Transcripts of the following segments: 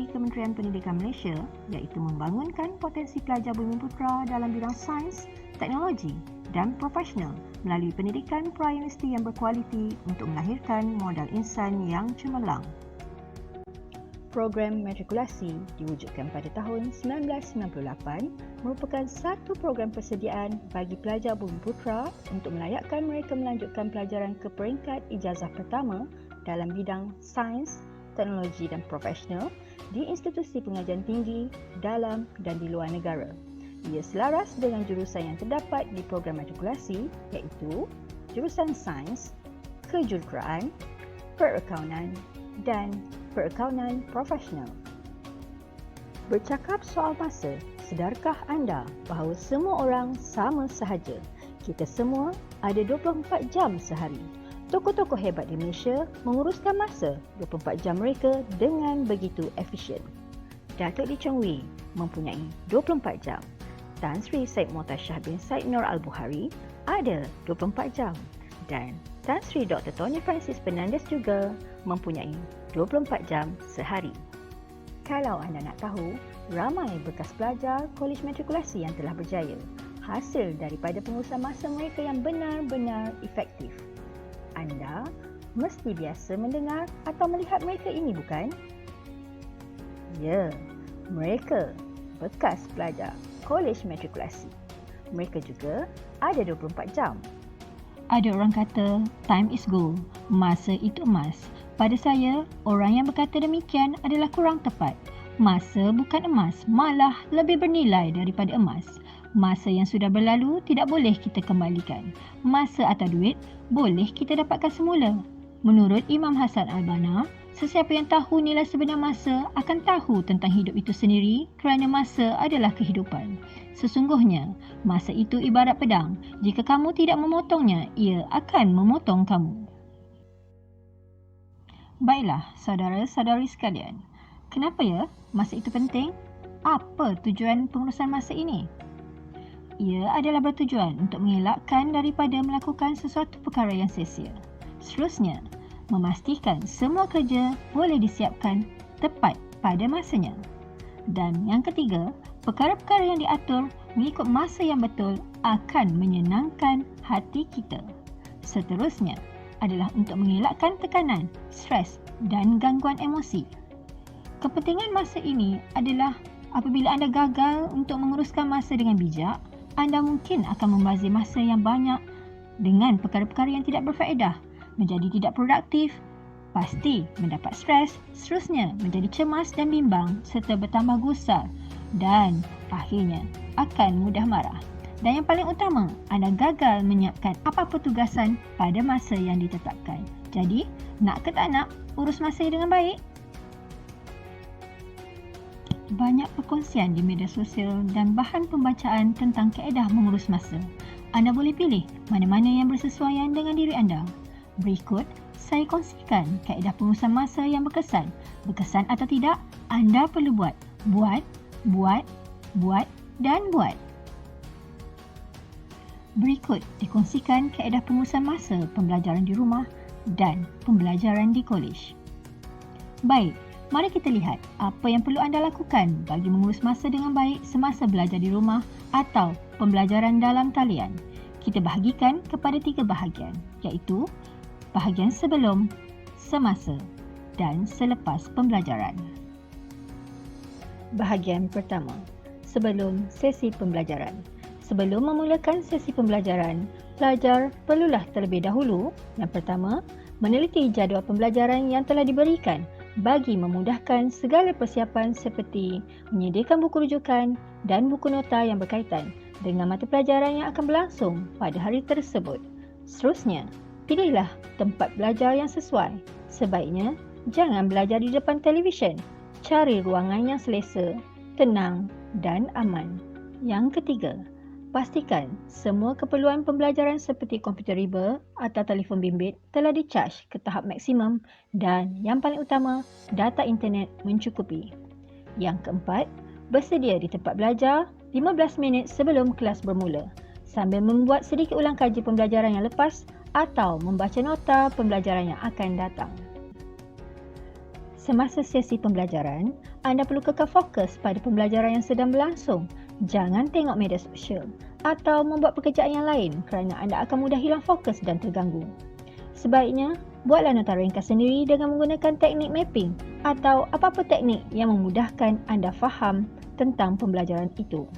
visi Kementerian Pendidikan Malaysia iaitu membangunkan potensi pelajar Bumiputera dalam bidang sains, teknologi dan profesional melalui pendidikan pra-universiti yang berkualiti untuk melahirkan modal insan yang cemerlang. Program matrikulasi diwujudkan pada tahun 1998 merupakan satu program persediaan bagi pelajar Bumiputera untuk melayakkan mereka melanjutkan pelajaran ke peringkat ijazah pertama dalam bidang sains, teknologi dan profesional di institusi pengajian tinggi dalam dan di luar negara. Ia selaras dengan jurusan yang terdapat di program matrikulasi iaitu jurusan sains, kejuruteraan, perakaunan dan perakaunan profesional. Bercakap soal masa, sedarkah anda bahawa semua orang sama sahaja? Kita semua ada 24 jam sehari. Tokoh-tokoh hebat di Malaysia menguruskan masa 24 jam mereka dengan begitu efisien. Datuk Lee Chong Wei mempunyai 24 jam. Tan Sri Syed Mohtar bin Syed Nur Al-Bukhari ada 24 jam. Dan Tan Sri Dr. Tony Francis Fernandez juga mempunyai 24 jam sehari. Kalau anda nak tahu, ramai bekas pelajar kolej matrikulasi yang telah berjaya hasil daripada pengurusan masa mereka yang benar-benar efektif. Anda mesti biasa mendengar atau melihat mereka ini, bukan? Ya, mereka bekas pelajar kolej matrikulasi. Mereka juga ada 24 jam. Ada orang kata, time is gold, masa itu emas. Pada saya, orang yang berkata demikian adalah kurang tepat. Masa bukan emas, malah lebih bernilai daripada emas. Masa yang sudah berlalu tidak boleh kita kembalikan. Masa atau duit boleh kita dapatkan semula. Menurut Imam Hasan Al-Banna, sesiapa yang tahu nilai sebenar masa akan tahu tentang hidup itu sendiri kerana masa adalah kehidupan. Sesungguhnya, masa itu ibarat pedang. Jika kamu tidak memotongnya, ia akan memotong kamu. Baiklah, saudara-saudari sekalian. Kenapa ya masa itu penting? Apa tujuan pengurusan masa ini? Ia adalah bertujuan untuk mengelakkan daripada melakukan sesuatu perkara yang sia-sia. Seterusnya, memastikan semua kerja boleh disiapkan tepat pada masanya. Dan yang ketiga, perkara-perkara yang diatur mengikut masa yang betul akan menyenangkan hati kita. Seterusnya adalah untuk mengelakkan tekanan, stres dan gangguan emosi. Kepentingan masa ini adalah apabila anda gagal untuk menguruskan masa dengan bijak, anda mungkin akan membazir masa yang banyak dengan perkara-perkara yang tidak berfaedah, menjadi tidak produktif, pasti mendapat stres, seterusnya menjadi cemas dan bimbang serta bertambah gusar dan akhirnya akan mudah marah. Dan yang paling utama, anda gagal menyiapkan apa-apa tugasan pada masa yang ditetapkan. Jadi, nak ke tak nak, urus masa dengan baik. Banyak perkongsian di media sosial dan bahan pembacaan tentang kaedah mengurus masa. Anda boleh pilih mana-mana yang bersesuaian dengan diri anda. Berikut, saya kongsikan kaedah pengurusan masa yang berkesan. Berkesan atau tidak, anda perlu buat. Buat dan buat. Berikut dikongsikan kaedah pengurusan masa pembelajaran di rumah dan pembelajaran di kolej. Baik, mari kita lihat apa yang perlu anda lakukan bagi mengurus masa dengan baik semasa belajar di rumah atau pembelajaran dalam talian. Kita bahagikan kepada 3 bahagian, iaitu bahagian sebelum, semasa dan selepas pembelajaran. Bahagian pertama, sebelum sesi pembelajaran. Sebelum memulakan sesi pembelajaran, pelajar perlulah terlebih dahulu, yang pertama, meneliti jadual pembelajaran yang telah diberikan bagi memudahkan segala persiapan seperti menyediakan buku rujukan dan buku nota yang berkaitan dengan mata pelajaran yang akan berlangsung pada hari tersebut. Seterusnya, pilihlah tempat belajar yang sesuai. Sebaiknya, jangan belajar di depan televisyen. Cari ruangan yang selesa, tenang dan aman. Yang ketiga, pastikan semua keperluan pembelajaran seperti komputer riba atau telefon bimbit telah dicaj ke tahap maksimum dan yang paling utama, data internet mencukupi. Yang keempat, bersedia di tempat belajar 15 minit sebelum kelas bermula sambil membuat sedikit ulang kaji pembelajaran yang lepas atau membaca nota pembelajaran yang akan datang. Semasa sesi pembelajaran, anda perlu kekal fokus pada pembelajaran yang sedang berlangsung. Jangan tengok media sosial atau membuat pekerjaan yang lain kerana anda akan mudah hilang fokus dan terganggu. Sebaiknya, buatlah nota ringkas sendiri dengan menggunakan teknik mapping atau apa-apa teknik yang memudahkan anda faham tentang pembelajaran itu.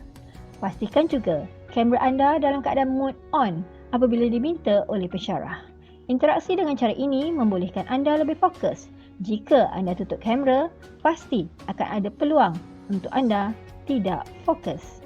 Pastikan juga kamera anda dalam keadaan mode on apabila diminta oleh pensyarah. Interaksi dengan cara ini membolehkan anda lebih fokus. Jika anda tutup kamera, pasti akan ada peluang untuk anda tidak fokus.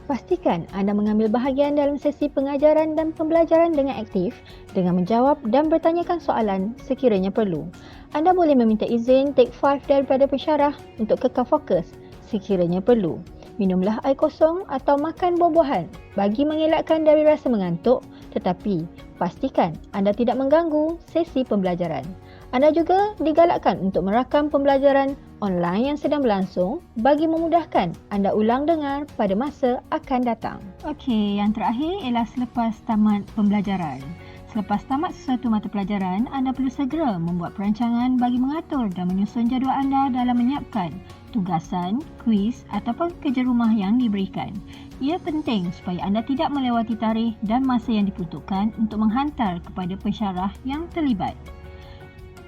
Pastikan anda mengambil bahagian dalam sesi pengajaran dan pembelajaran dengan aktif dengan menjawab dan bertanyakan soalan sekiranya perlu. Anda boleh meminta izin take 5 daripada pensyarah untuk kekal fokus sekiranya perlu. Minumlah air kosong atau makan buah-buahan bagi mengelakkan dari rasa mengantuk, tetapi pastikan anda tidak mengganggu sesi pembelajaran. Anda juga digalakkan untuk merakam pembelajaran online yang sedang berlangsung bagi memudahkan anda ulang dengar pada masa akan datang. Okey, yang terakhir ialah selepas tamat pembelajaran. Selepas tamat sesuatu mata pelajaran, anda perlu segera membuat perancangan bagi mengatur dan menyusun jadual anda dalam menyiapkan tugasan, kuis ataupun kerja rumah yang diberikan. Ia penting supaya anda tidak melewati tarikh dan masa yang diperuntukkan untuk menghantar kepada pensyarah yang terlibat.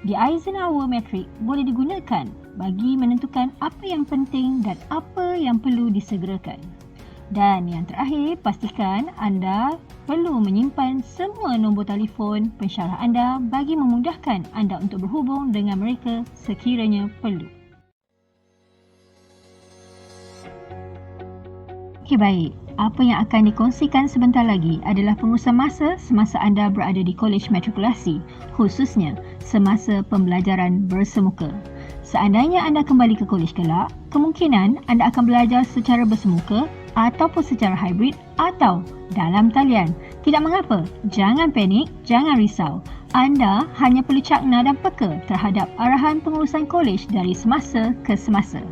The Eisenhower Matrix boleh digunakan bagi menentukan apa yang penting dan apa yang perlu disegerakan. Dan yang terakhir, pastikan anda perlu menyimpan semua nombor telefon pensyarah anda bagi memudahkan anda untuk berhubung dengan mereka sekiranya perlu. Okey, baik. Apa yang akan dikongsikan sebentar lagi adalah pengurusan masa semasa anda berada di kolej matrikulasi, khususnya semasa pembelajaran bersemuka. Seandainya anda kembali ke kolej kelak, kemungkinan anda akan belajar secara bersemuka ataupun secara hybrid atau dalam talian. Tidak mengapa, jangan panik, jangan risau. Anda hanya perlu cakna dan peka terhadap arahan pengurusan kolej dari semasa ke semasa.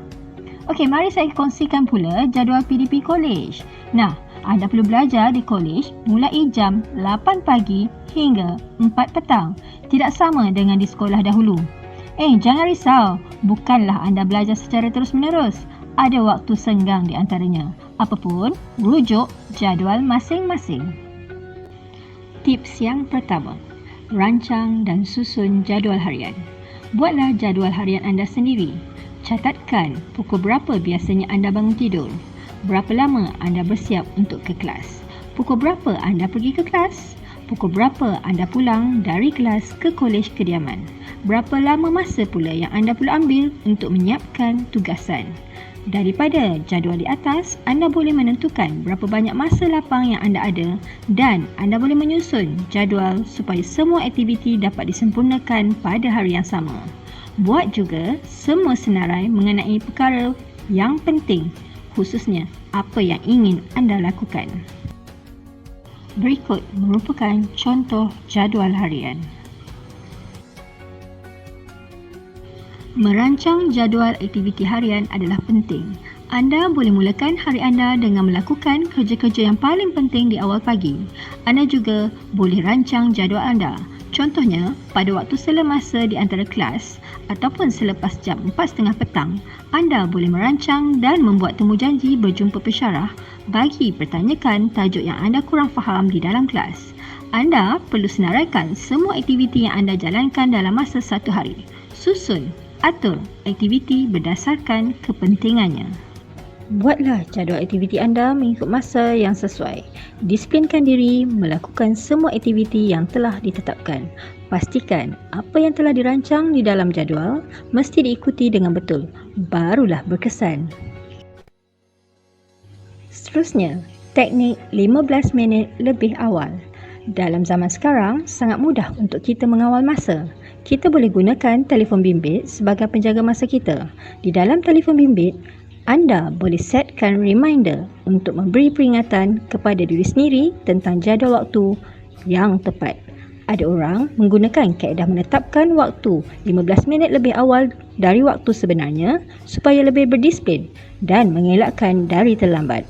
Okey, mari saya kongsikan pula jadual PDP kolej. Nah, anda perlu belajar di kolej mulai jam 8 pagi hingga 4 petang. Tidak sama dengan di sekolah dahulu. Jangan risau. Bukanlah anda belajar secara terus-menerus. Ada waktu senggang di antaranya. Apapun, rujuk jadual masing-masing. Tips yang pertama, rancang dan susun jadual harian. Buatlah jadual harian anda sendiri. Catatkan pukul berapa biasanya anda bangun tidur. Berapa lama anda bersiap untuk ke kelas. Pukul berapa anda pergi ke kelas. Pukul berapa anda pulang dari kelas ke kolej kediaman. Berapa lama masa pula yang anda perlu ambil untuk menyiapkan tugasan. Daripada jadual di atas, anda boleh menentukan berapa banyak masa lapang yang anda ada dan anda boleh menyusun jadual supaya semua aktiviti dapat disempurnakan pada hari yang sama. Buat juga semua senarai mengenai perkara yang penting, khususnya apa yang ingin anda lakukan. Berikut merupakan contoh jadual harian. Merancang jadual aktiviti harian adalah penting. Anda boleh mulakan hari anda dengan melakukan kerja-kerja yang paling penting di awal pagi. Anda juga boleh rancang jadual anda. Contohnya, pada waktu selemasa di antara kelas ataupun selepas jam 4.30 petang, anda boleh merancang dan membuat temujanji berjumpa pensyarah bagi pertanyakan tajuk yang anda kurang faham di dalam kelas. Anda perlu senaraikan semua aktiviti yang anda jalankan dalam masa satu hari. Susun, atur aktiviti berdasarkan kepentingannya. Buatlah jadual aktiviti anda mengikut masa yang sesuai. Disiplinkan diri melakukan semua aktiviti yang telah ditetapkan. Pastikan apa yang telah dirancang di dalam jadual mesti diikuti dengan betul. Barulah berkesan. Seterusnya, teknik 15 minit lebih awal. Dalam zaman sekarang, sangat mudah untuk kita mengawal masa. Kita boleh gunakan telefon bimbit sebagai penjaga masa kita. Di dalam telefon bimbit, anda boleh setkan reminder untuk memberi peringatan kepada diri sendiri tentang jadual waktu yang tepat. Ada orang menggunakan kaedah menetapkan waktu 15 minit lebih awal dari waktu sebenarnya supaya lebih berdisiplin dan mengelakkan dari terlambat.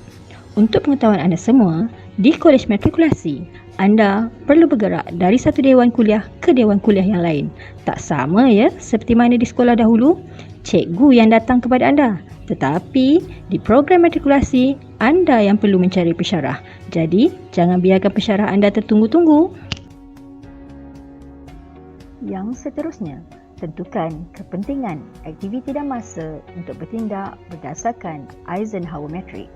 Untuk pengetahuan anda semua, di kolej matrikulasi, anda perlu bergerak dari satu dewan kuliah ke dewan kuliah yang lain. Tak sama ya seperti mana di sekolah dahulu, cikgu yang datang kepada anda. Tetapi di program matrikulasi, anda yang perlu mencari pensyarah. Jadi, jangan biarkan pensyarah anda tertunggu-tunggu. Yang seterusnya, tentukan kepentingan, aktiviti dan masa untuk bertindak berdasarkan Eisenhower Matrix.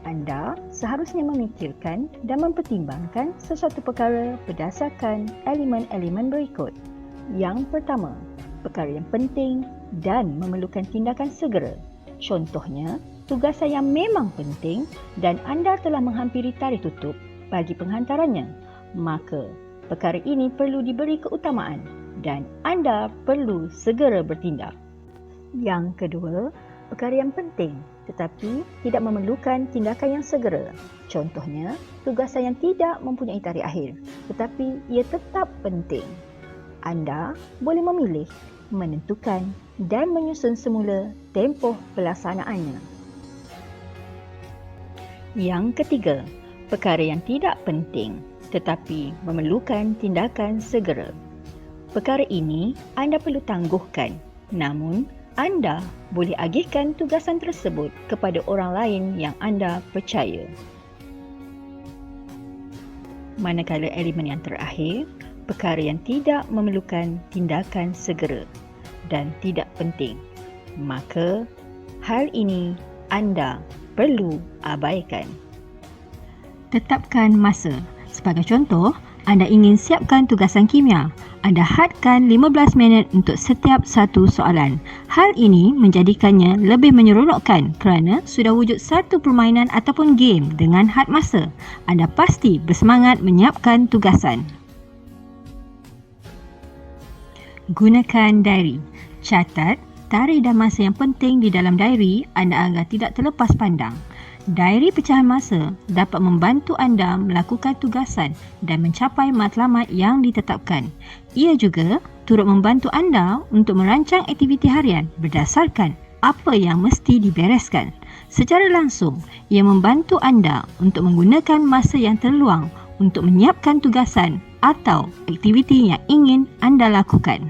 Anda seharusnya memikirkan dan mempertimbangkan sesuatu perkara berdasarkan elemen-elemen berikut. Yang pertama, perkara yang penting dan memerlukan tindakan segera. Contohnya, tugasan yang memang penting dan anda telah menghampiri tarikh tutup bagi penghantarannya. Maka, perkara ini perlu diberi keutamaan dan anda perlu segera bertindak. Yang kedua, perkara yang penting tetapi tidak memerlukan tindakan yang segera. Contohnya, tugasan yang tidak mempunyai tarikh akhir tetapi ia tetap penting. Anda boleh memilih, menentukan dan menyusun semula tempoh pelaksanaannya. Yang ketiga, perkara yang tidak penting tetapi memerlukan tindakan segera. Perkara ini anda perlu tangguhkan, namun anda boleh agihkan tugasan tersebut kepada orang lain yang anda percaya. Manakala elemen yang terakhir, perkara yang tidak memerlukan tindakan segera dan tidak penting, maka hal ini anda perlu abaikan. Tetapkan masa. Sebagai contoh, anda ingin siapkan tugasan kimia. Anda hadkan 15 minit untuk setiap satu soalan. Hal ini menjadikannya lebih menyeronokkan kerana sudah wujud satu permainan ataupun game dengan had masa. Anda pasti bersemangat menyiapkan tugasan. Gunakan diary. Catat tarikh dan masa yang penting di dalam diary anda agar tidak terlepas pandang. Diary pecahan masa dapat membantu anda melakukan tugasan dan mencapai matlamat yang ditetapkan. Ia juga turut membantu anda untuk merancang aktiviti harian berdasarkan apa yang mesti dibereskan. Secara langsung, ia membantu anda untuk menggunakan masa yang terluang untuk menyiapkan tugasan atau aktiviti yang ingin anda lakukan.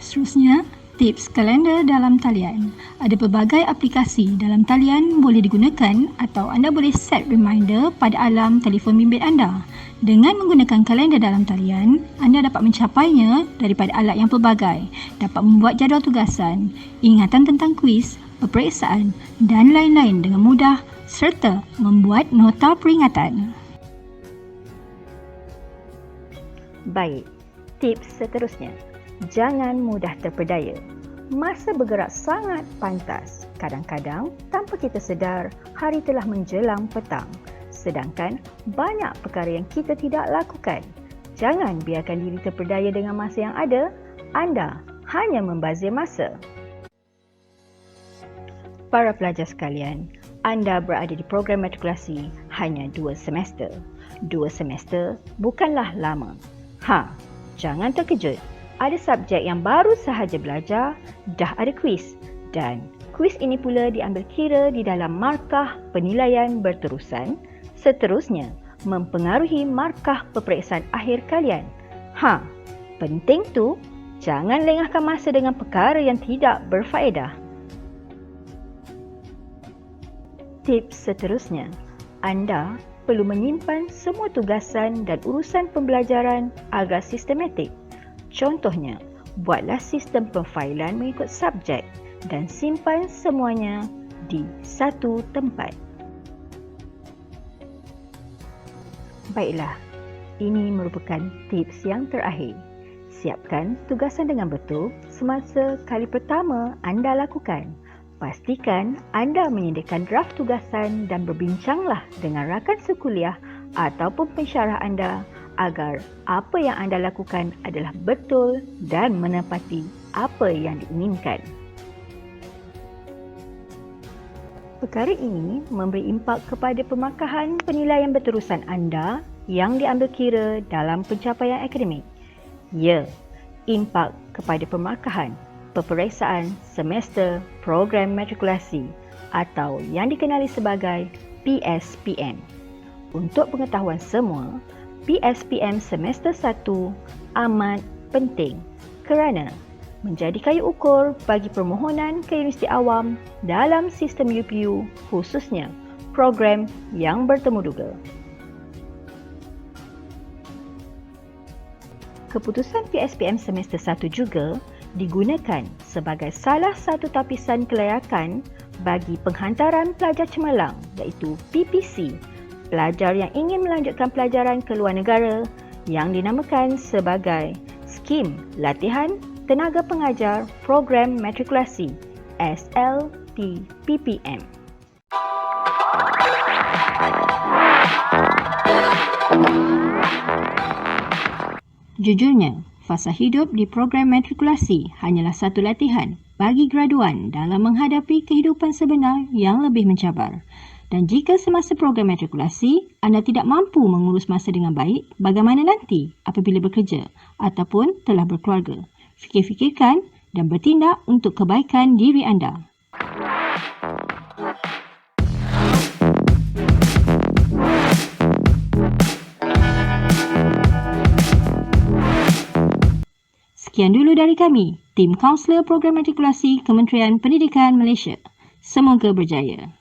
Seterusnya, tips kalender dalam talian. Ada pelbagai aplikasi dalam talian boleh digunakan atau anda boleh set reminder pada alarm telefon bimbit anda. Dengan menggunakan kalender dalam talian, anda dapat mencapainya daripada alat yang pelbagai, dapat membuat jadual tugasan, ingatan tentang kuis, peperiksaan dan lain-lain dengan mudah serta membuat nota peringatan. Baik, tips seterusnya. Jangan mudah terpedaya. Masa bergerak sangat pantas. Kadang-kadang, tanpa kita sedar, hari telah menjelang petang. Sedangkan, banyak perkara yang kita tidak lakukan. Jangan biarkan diri terpedaya dengan masa yang ada. Anda hanya membazir masa. Para pelajar sekalian, anda berada di program matrikulasi hanya 2 semester. 2 semester bukanlah lama. Jangan terkejut. Ada subjek yang baru sahaja belajar, dah ada kuis dan kuis ini pula diambil kira di dalam markah penilaian berterusan, seterusnya mempengaruhi markah peperiksaan akhir kalian. Penting tu, jangan lengahkan masa dengan perkara yang tidak berfaedah. Tips seterusnya, anda perlu menyimpan semua tugasan dan urusan pembelajaran agar sistematik. Contohnya, buatlah sistem penfailan mengikut subjek dan simpan semuanya di satu tempat. Baiklah, ini merupakan tips yang terakhir. Siapkan tugasan dengan betul semasa kali pertama anda lakukan. Pastikan anda menyediakan draft tugasan dan berbincanglah dengan rakan sekuliah ataupun pensyarah anda agar apa yang anda lakukan adalah betul dan menepati apa yang diinginkan. Perkara ini memberi impak kepada pemarkahan penilaian berterusan anda yang diambil kira dalam pencapaian akademik. Ya, impak kepada pemarkahan peperiksaan semester program matrikulasi atau yang dikenali sebagai PSPM. Untuk pengetahuan semua, PSPM semester 1 amat penting kerana menjadi kayu ukur bagi permohonan ke Universiti Awam dalam sistem UPU, khususnya program yang bertemu duga. Keputusan PSPM semester 1 juga digunakan sebagai salah satu tapisan kelayakan bagi penghantaran pelajar cemerlang iaitu PPC, pelajar yang ingin melanjutkan pelajaran ke luar negara yang dinamakan sebagai Skim Latihan Tenaga Pengajar Program Matrikulasi SLTPPM. Jujurnya, fasa hidup di program matrikulasi hanyalah satu latihan bagi graduan dalam menghadapi kehidupan sebenar yang lebih mencabar. Dan jika semasa program matrikulasi anda tidak mampu mengurus masa dengan baik, bagaimana nanti apabila bekerja ataupun telah berkeluarga? Fikir-fikirkan dan bertindak untuk kebaikan diri anda. Sekian dulu dari kami, Tim Kaunselor Program Matrikulasi Kementerian Pendidikan Malaysia. Semoga berjaya.